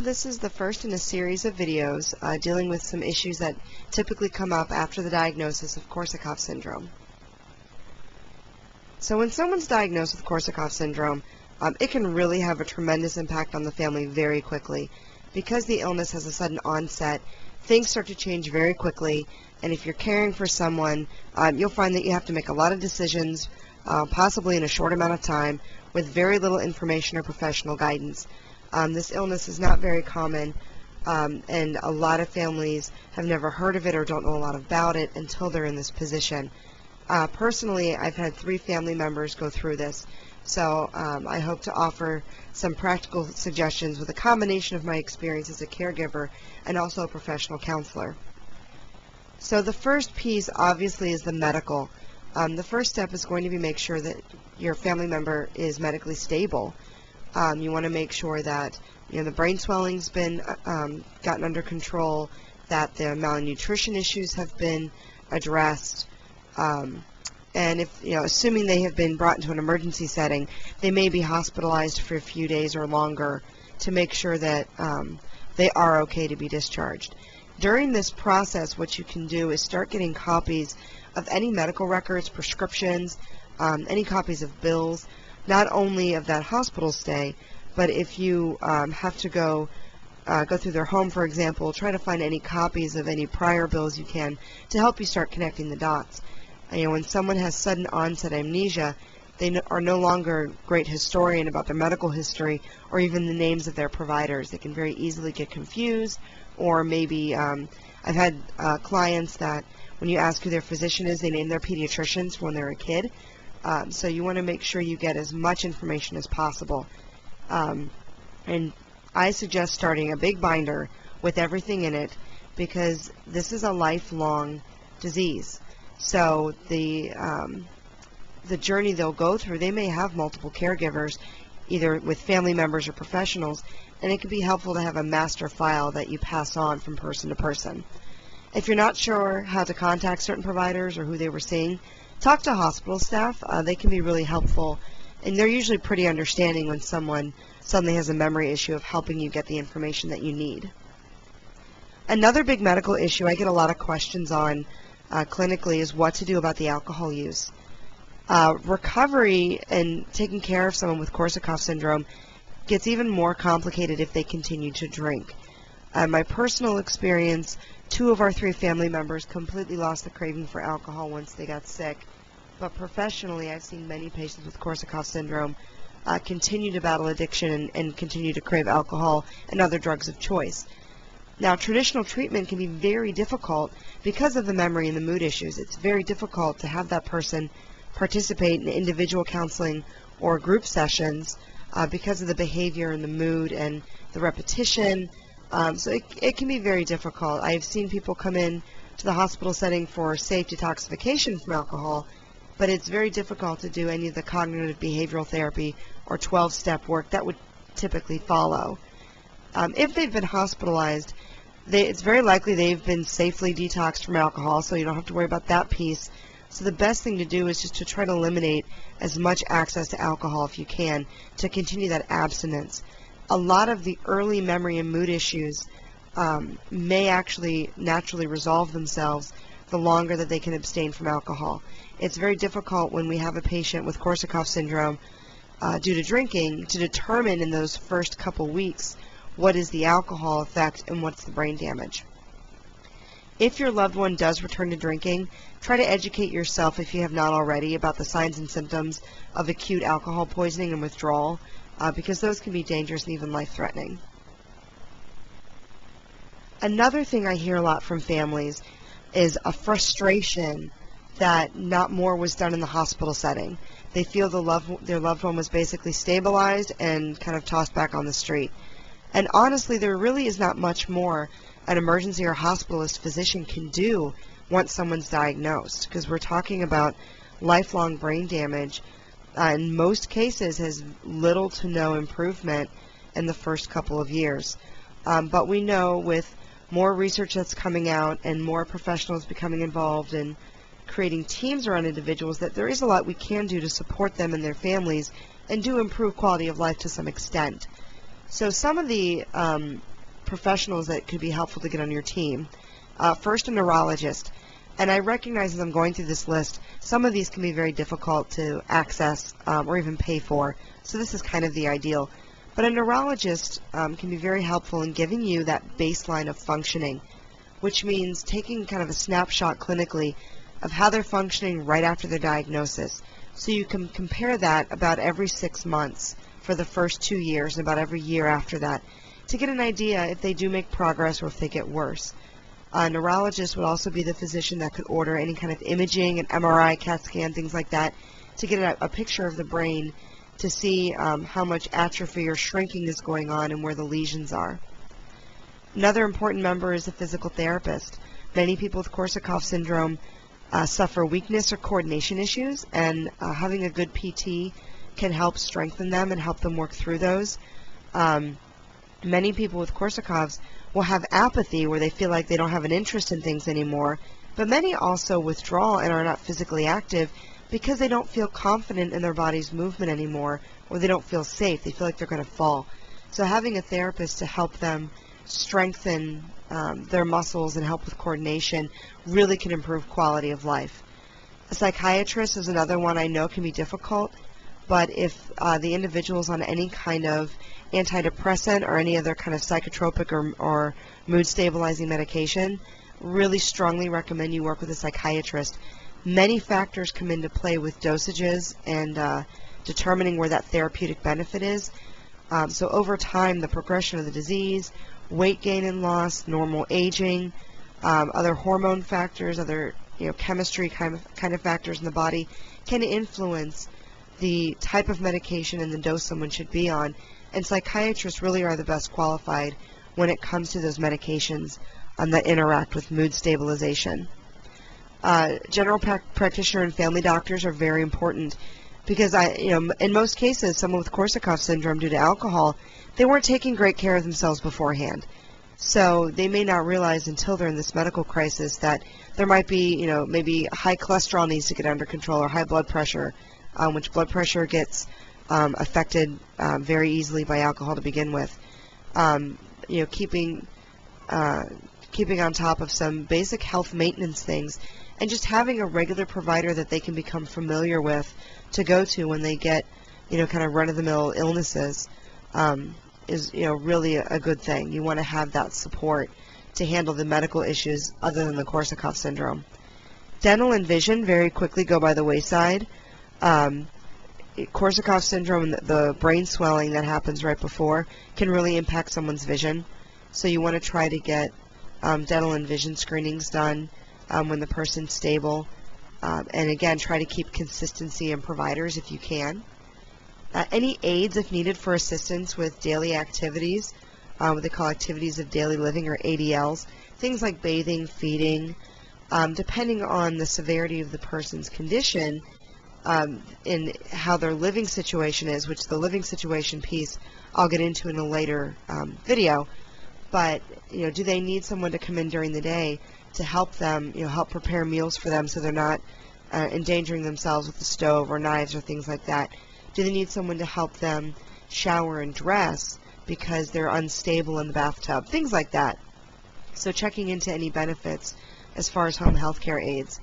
this is the first in a series of videos dealing with some issues that typically come up after the diagnosis of Korsakoff syndrome. So when someone's diagnosed with Korsakoff syndrome, it can really have a tremendous impact on the family very quickly. Because the illness has a sudden onset, things start to change very quickly, and if you're caring for someone, you'll find that you have to make a lot of decisions, possibly in a short amount of time, with very little information or professional guidance. This illness is not very common, and a lot of families have never heard of it or don't know a lot about it until they're in this position. Personally, I've had 3 family members go through this, so I hope to offer some practical suggestions with a combination of my experience as a caregiver and also a professional counselor. So the first piece obviously is the medical. The first step is going to be make sure that your family member is medically stable. You want to make sure that the brain swelling's been gotten under control, that the malnutrition issues have been addressed, and if assuming they have been brought into an emergency setting, they may be hospitalized for a few days or longer to make sure that they are okay to be discharged. During this process, what you can do is start getting copies of any medical records, prescriptions, any copies of bills, not only of that hospital stay, but if you have to go through their home, for example, try to find any copies of any prior bills you can to help you start connecting the dots. When someone has sudden onset amnesia, they are no longer a great historian about their medical history or even the names of their providers. They can very easily get confused, or maybe I've had clients that when you ask who their physician is, they name their pediatricians when they're a kid. So you want to make sure you get as much information as possible. And I suggest starting a big binder with everything in it, because this is a lifelong disease. So the journey they'll go through, they may have multiple caregivers, either with family members or professionals, and it can be helpful to have a master file that you pass on from person to person. If you're not sure how to contact certain providers or who they were seeing, talk to hospital staff. They can be really helpful, and they're usually pretty understanding when someone suddenly has a memory issue of helping you get the information that you need. Another big medical issue I get a lot of questions on clinically is what to do about the alcohol use. Recovery and taking care of someone with Korsakoff syndrome gets even more complicated if they continue to drink. My personal experience, 2 of our 3 family members completely lost the craving for alcohol once they got sick. But professionally, I've seen many patients with Korsakoff syndrome continue to battle addiction and continue to crave alcohol and other drugs of choice. Now, traditional treatment can be very difficult because of the memory and the mood issues. It's very difficult to have that person participate in individual counseling or group sessions because of the behavior and the mood and the repetition. So it can be very difficult. I've seen people come in to the hospital setting for safe detoxification from alcohol, but it's very difficult to do any of the cognitive behavioral therapy or 12-step work that would typically follow. If they've been hospitalized, it's very likely they've been safely detoxed from alcohol, so you don't have to worry about that piece. So the best thing to do is just to try to eliminate as much access to alcohol if you can to continue that abstinence. A lot of the early memory and mood issues may actually naturally resolve themselves the longer that they can abstain from alcohol. It's very difficult when we have a patient with Korsakoff syndrome due to drinking to determine in those first couple weeks what is the alcohol effect and what's the brain damage. If your loved one does return to drinking, try to educate yourself, if you have not already, about the signs and symptoms of acute alcohol poisoning and withdrawal, because those can be dangerous and even life-threatening. Another thing I hear a lot from families is a frustration that not more was done in the hospital setting. They feel their loved one was basically stabilized and kind of tossed back on the street. And honestly, there really is not much more an emergency or hospitalist physician can do once someone's diagnosed, because we're talking about lifelong brain damage. In most cases, has little to no improvement in the first couple of years. But we know with more research that's coming out and more professionals becoming involved in creating teams around individuals that there is a lot we can do to support them and their families and do improve quality of life to some extent. So some of the professionals that could be helpful to get on your team. First, a neurologist. And I recognize as I'm going through this list, some of these can be very difficult to access or even pay for. So this is kind of the ideal. But a neurologist can be very helpful in giving you that baseline of functioning, which means taking kind of a snapshot clinically of how they're functioning right after their diagnosis. So you can compare that about every 6 months for the first 2 years and about every year after that to get an idea if they do make progress or if they get worse. A neurologist would also be the physician that could order any kind of imaging, an MRI, CAT scan, things like that, to get a picture of the brain to see how much atrophy or shrinking is going on and where the lesions are. Another important member is a physical therapist. Many people with Korsakoff syndrome suffer weakness or coordination issues, and having a good PT can help strengthen them and help them work through those. Many people with Korsakoff's will have apathy where they feel like they don't have an interest in things anymore, but many also withdraw and are not physically active because they don't feel confident in their body's movement anymore, or they don't feel safe. They feel like they're going to fall. So having a therapist to help them strengthen their muscles and help with coordination really can improve quality of life. A psychiatrist is another one I know can be difficult, but if the individual is on any kind of antidepressant or any other kind of psychotropic or mood stabilizing medication, really strongly recommend you work with a psychiatrist. Many factors come into play with dosages and determining where that therapeutic benefit is. So over time, the progression of the disease, weight gain and loss, normal aging, other hormone factors, other chemistry kind of factors in the body can influence the type of medication and the dose someone should be on. And psychiatrists really are the best qualified when it comes to those medications that interact with mood stabilization. General practitioner and family doctors are very important because in most cases, someone with Korsakoff syndrome due to alcohol, they weren't taking great care of themselves beforehand. So they may not realize until they're in this medical crisis that there might be, maybe high cholesterol needs to get under control or high blood pressure, which blood pressure gets affected very easily by alcohol to begin with. Keeping on top of some basic health maintenance things, and just having a regular provider that they can become familiar with to go to when they get, kind of run-of-the-mill illnesses is, really a good thing. You want to have that support to handle the medical issues other than the Korsakoff syndrome. Dental and vision very quickly go by the wayside. Korsakoff syndrome, the brain swelling that happens right before, can really impact someone's vision. So you want to try to get dental and vision screenings done when the person's stable. And again, try to keep consistency in providers if you can. Any aids if needed for assistance with daily activities, what they call activities of daily living or ADLs, things like bathing, feeding, depending on the severity of the person's condition, in how their living situation is, which the living situation piece I'll get into in a later video. But do they need someone to come in during the day to help them, help prepare meals for them so they're not endangering themselves with the stove or knives or things like that? Do they need someone to help them shower and dress because they're unstable in the bathtub? Things like that. So checking into any benefits as far as home health care aids,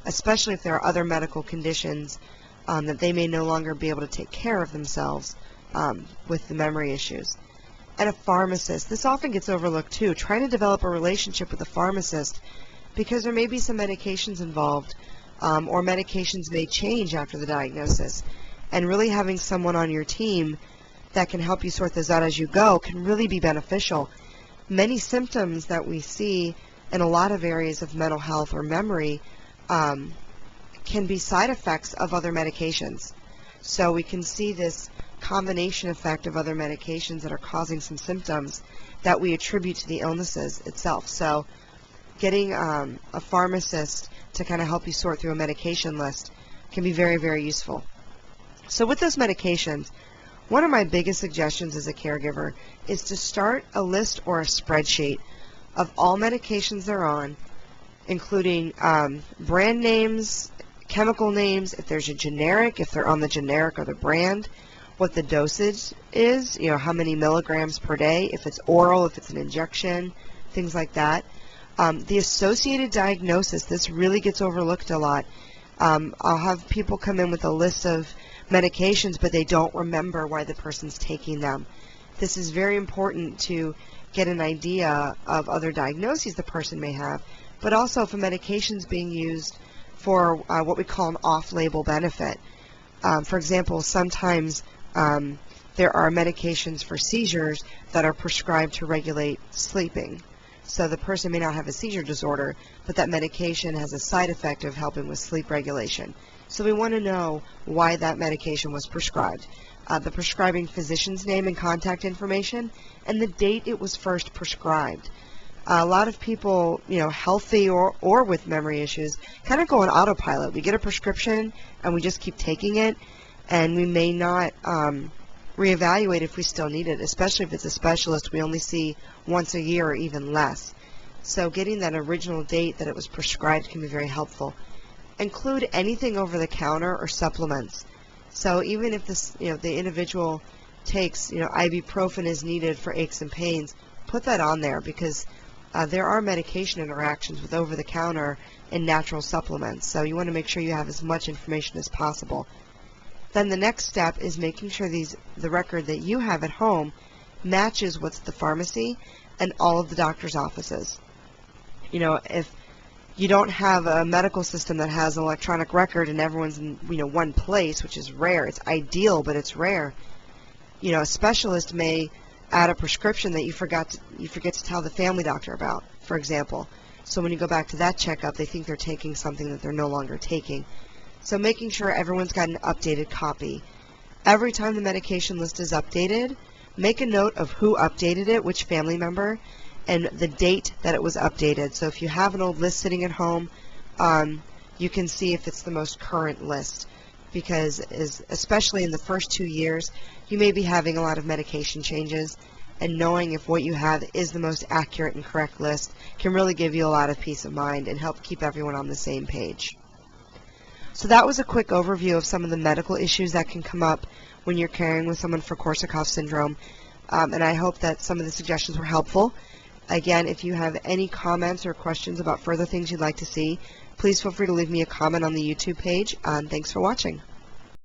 especially if there are other medical conditions that they may no longer be able to take care of themselves with the memory issues. And a pharmacist. This often gets overlooked too. Trying to develop a relationship with a pharmacist because there may be some medications involved or medications may change after the diagnosis. And really having someone on your team that can help you sort those out as you go can really be beneficial. Many symptoms that we see in a lot of areas of mental health or memory can be side effects of other medications. So we can see this combination effect of other medications that are causing some symptoms that we attribute to the illnesses itself. So getting a pharmacist to kind of help you sort through a medication list can be very, very useful. So with those medications, one of my biggest suggestions as a caregiver is to start a list or a spreadsheet of all medications they're on, including brand names, chemical names, if there's a generic, if they're on the generic or the brand, what the dosage is, how many milligrams per day, if it's oral, if it's an injection, things like that. The associated diagnosis, this really gets overlooked a lot. I'll have people come in with a list of medications, but they don't remember why the person's taking them. This is very important to get an idea of other diagnoses the person may have, but also if a medication is being used for what we call an off-label benefit. For example, sometimes there are medications for seizures that are prescribed to regulate sleeping. So the person may not have a seizure disorder, but that medication has a side effect of helping with sleep regulation. So we want to know why that medication was prescribed. The prescribing physician's name and contact information, and the date it was first prescribed. A lot of people, healthy or with memory issues, kind of go on autopilot. We get a prescription and we just keep taking it, and we may not reevaluate if we still need it, especially if it's a specialist we only see once a year or even less. So getting that original date that it was prescribed can be very helpful. Include anything over the counter or supplements. So even if this, the individual takes, ibuprofen is needed for aches and pains, put that on there, because there are medication interactions with over-the-counter and natural supplements. So you want to make sure you have as much information as possible. Then the next step is making sure the record that you have at home matches what's at the pharmacy and all of the doctor's offices. If you don't have a medical system that has an electronic record and everyone's in one place, which is rare. It's ideal, but it's rare. A specialist may add a prescription that you forget to tell the family doctor about, for example. So when you go back to that checkup, they think they're taking something that they're no longer taking. So making sure everyone's got an updated copy. Every time the medication list is updated, make a note of who updated it, which family member, and the date that it was updated. So if you have an old list sitting at home, you can see if it's the most current list, because especially in the first 2 years, you may be having a lot of medication changes, and knowing if what you have is the most accurate and correct list can really give you a lot of peace of mind and help keep everyone on the same page. So that was a quick overview of some of the medical issues that can come up when you're caring with someone for Korsakoff syndrome, and I hope that some of the suggestions were helpful. Again, if you have any comments or questions about further things you'd like to see, please feel free to leave me a comment on the YouTube page, and thanks for watching.